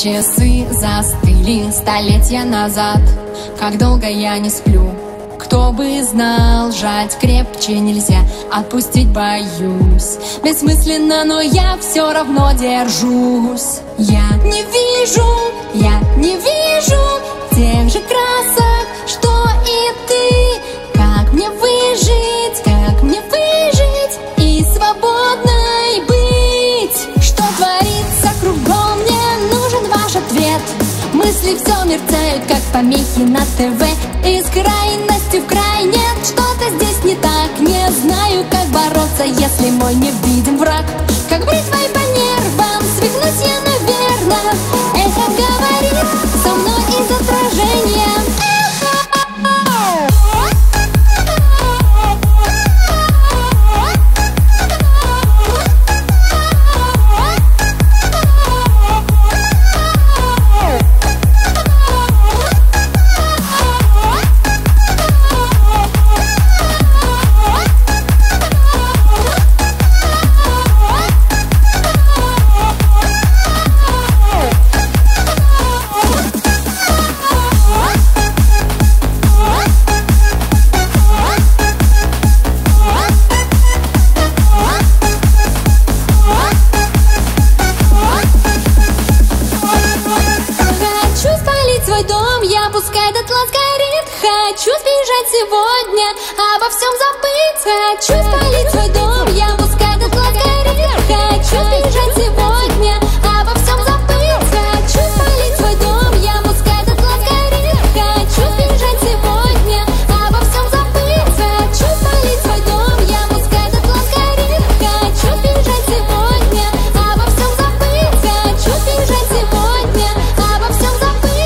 Часы застыли столетия назад. Как долго я не сплю, кто бы знал, сжать крепче нельзя, отпустить боюсь. Бессмысленно, но я все равно держусь. Я не вижу тех же красок, что и ты. Как мне выжить и свободной быть? Что творится кругом, мне нужен ваш ответ. Мысли все мерцают, как помехи на ТВ. Из крайности в край нет, что-то здесь не так. Не знаю, как бороться, если мой невидим враг. Как бритвой по нервам свихнусь я, наверное. Эхо говорит со мной из отражения. Хочу сбежать сегодня, обо всем забыть. Хочу спалить свой дом, я пускай дотла сгорит. Хочу сбежать сегодня, обо всем забыть. Хочу спалить свой дом, я пускай дотла сгорит. Хочу сбежать сегодня, обо всем забыть. Хочу спалить свой дом, я пускай дотла сгорит. Хочу сбежать сегодня, обо всем забыть. Хочу сбежать сегодня, обо всем забыть.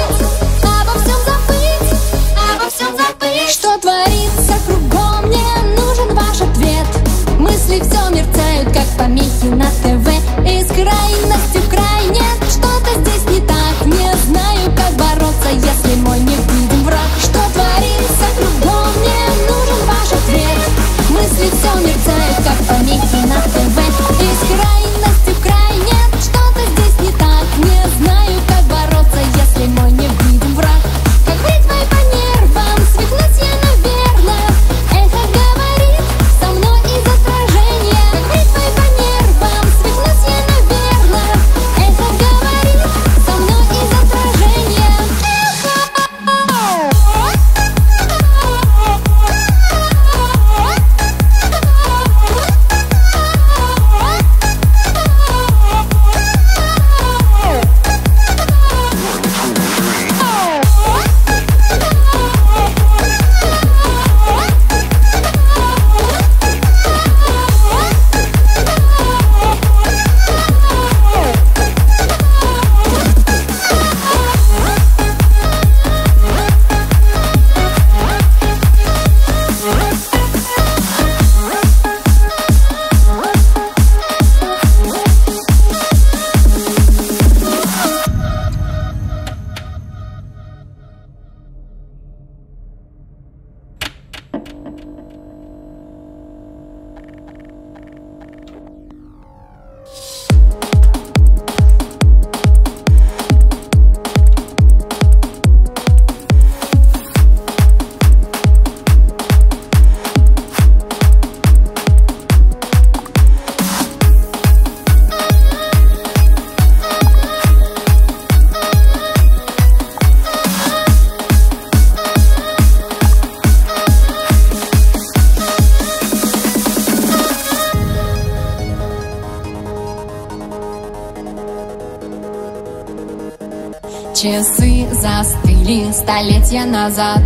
Обо всем забыть. Что творится кругом, мне нужен ваш ответ. Мысли все мерцают, как помехи на ТВ. Из крайности в край нет, что-то здесь не так. Не знаю, как бороться, если мой невидим враг. Что творится кругом, мне нужен ваш ответ. Мысли все мерцают, как помехи на ТВ. Из крайности в край нет, что-то здесь не так. Не знаю, как бороться, если мой невидим враг. Как бритвой по нервам свихнусь я, наверное. Эхо говорит со мной из отражения. Как бритвой по нервам свихнусь я, наверное. Эхо говорит со мной из отражения. Часы застыли столетия назад.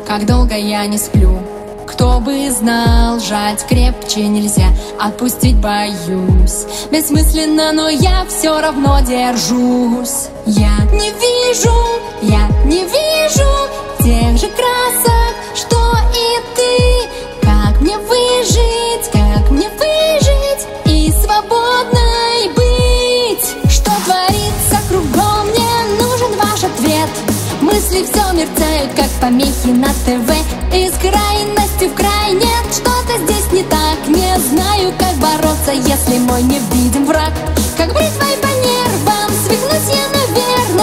Как долго я не сплю, кто бы знал, сжать крепче нельзя, отпустить боюсь. Бессмысленно, но я все равно держусь. Я не вижу тех же красок, что и ты. Как мне выжить и свободной быть? Что творится кругом, мне нужен ваш ответ. Мысли все мерцают, как помехи на ТВ. Из крайности в край нет, что-то здесь не так. Не знаю, как бороться, если мой невидим враг. Как бритвой по нервам свихнусь я, наверное.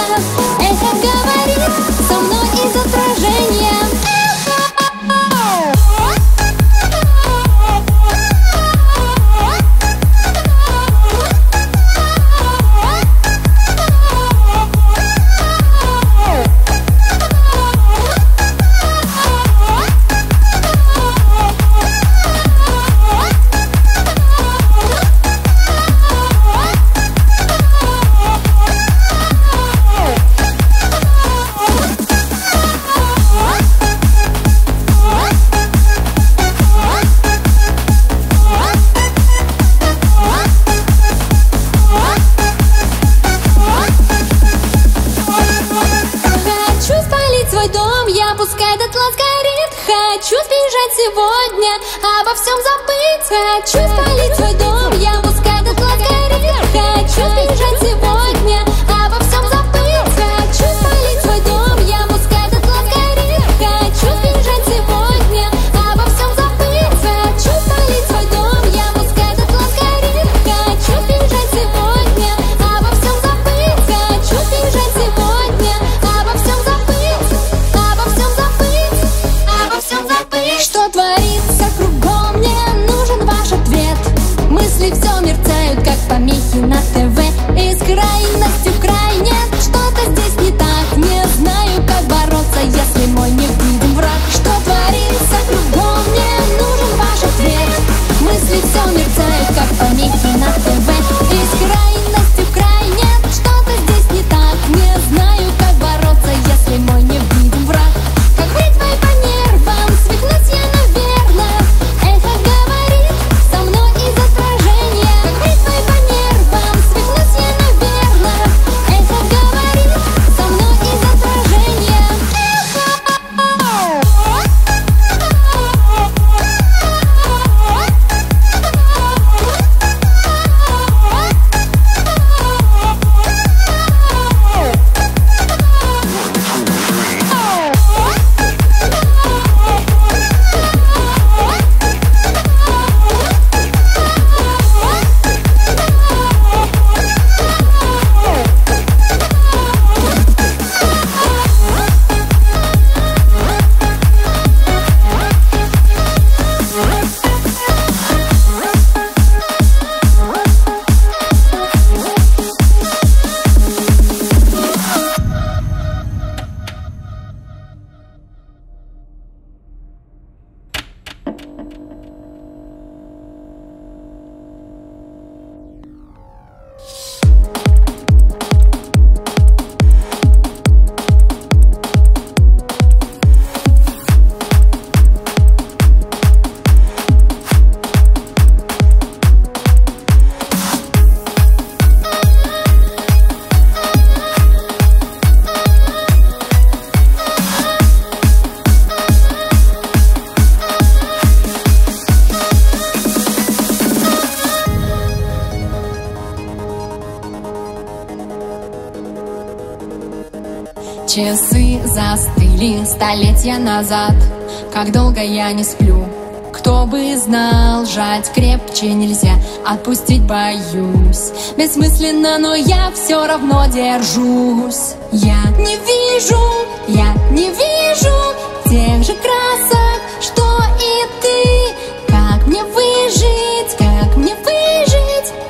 сегодня обо всем забыть. Хочу спалить свой дом, я пускай дотла горит. Хочу сбежать сегодня, обо всем забыть. Хочу спалить свой дом, я пускай дотла горит. Хочу сбежать сегодня, обо всем забыть. Хочу спалить свой дом, я пускай дотла горит. Хочу сбежать сегодня, обо всем забыть. Хочу сбежать сегодня, обо всем забыть. Обо всем забыть, обо всем забыть. Что творится кругом, мне нужен ваш ответ. Мысли все мерцают, как помехи на ТВ. Из крайности в крайность, что-то здесь не так. Не знаю, как бороться, если мой невидим враг. Что творится кругом, мне нужен ваш ответ. Мысли все мерцают, как помехи на ТВ. Из крайности в крайность, что-то здесь не так. Не знаю, как бороться, если мой невидим враг. Как бритвой по нервам свихнусь я, наверное. Эхо говорит со мной из отражения. Как бритвой по нервам свихнусь я, наверное. Эхо говорит со мной из отражения. Часы застыли столетия назад. Как долго я не сплю, кто бы знал. Жать крепче нельзя, отпустить боюсь. Бессмысленно, но я все равно держусь. Я не вижу тех же красок, что и ты. Как мне выжить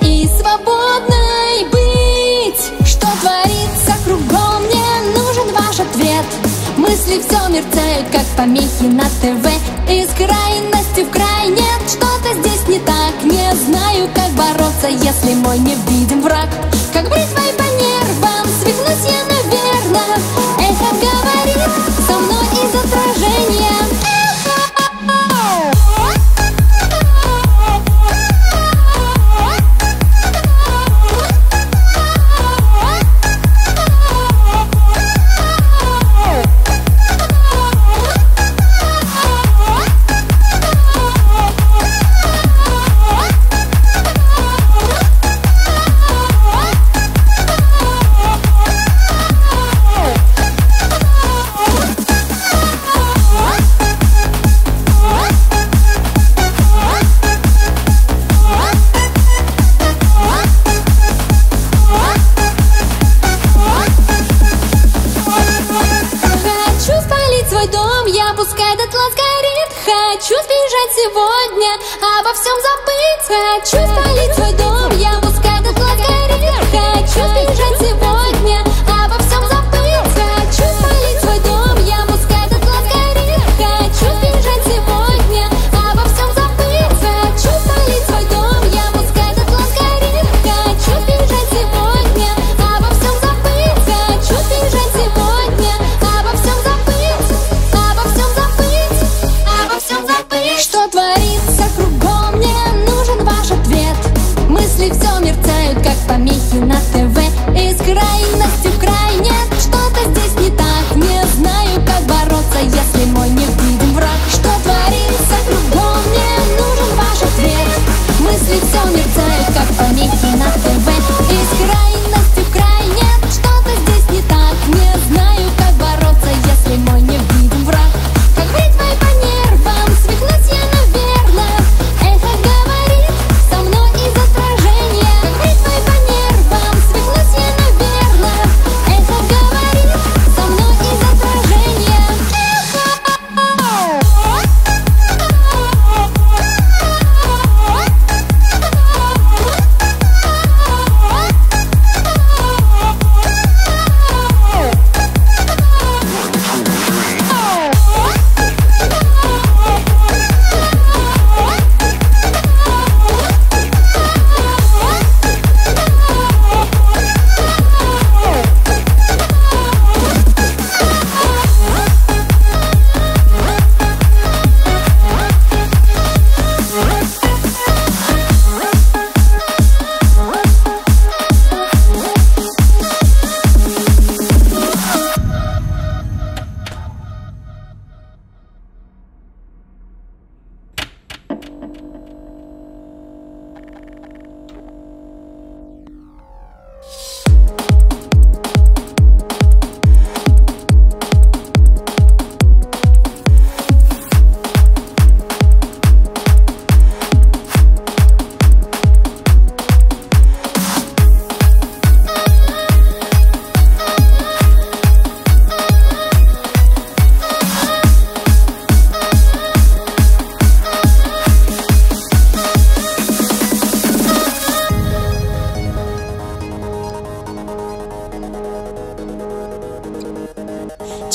и свободной быть? Что творится кругом, мне нужен ваш ответ. Мысли все мерцают, как помехи на ТВ. Из крайности в крайность, что-то здесь не так. Не знаю, как бороться, если мой невидим враг. Как бритвой по нервам свихнусь я, наверное. Эхо говорит со мной из отражения. Хочу сбежать сегодня, обо всем забыть. Хочу спалить свой дом, я пускай дотла горит. Хочу сбежать сегодня, обо всем забыть. Хочу спалить свой дом, я пускай дотла горит. Хочу сбежать сегодня, обо всем забыть. Хочу спалить свой дом, я пускай дотла горит. Хочу сбежать сегодня, обо всем забыть. Хочу сбежать сегодня, обо всем забыть. Обо всем забыть, обо всем забыть. Что творится кругом, мне нужен ваш ответ. Мысли все мерцают, как помехи на ТВ. Из крайности в крайность, что-то здесь не так. Не знаю, как бороться, если мой невидим враг. Что творится кругом.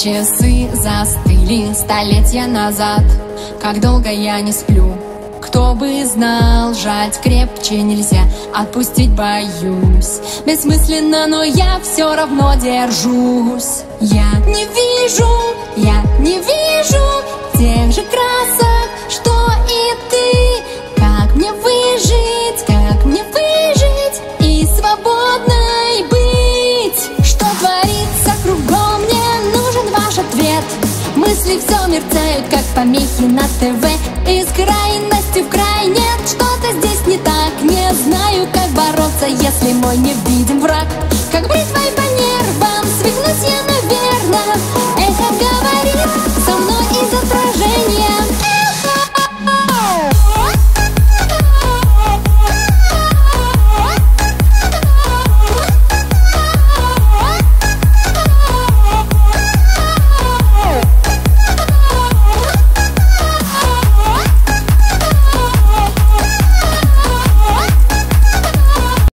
Часы застыли столетия назад. Как долго я не сплю, кто бы знал, сжать крепче нельзя, отпустить боюсь. Бессмысленно, но я все равно держусь. Я не вижу тех же красок, что и ты. Как мне выжить и свободной быть? Что творится кругом, мне нужен ваш ответ. Мысли все мерцают, как помехи на ТВ. Из крайности в край нет, что-то здесь не так. Не знаю, как бороться, если мой не видит.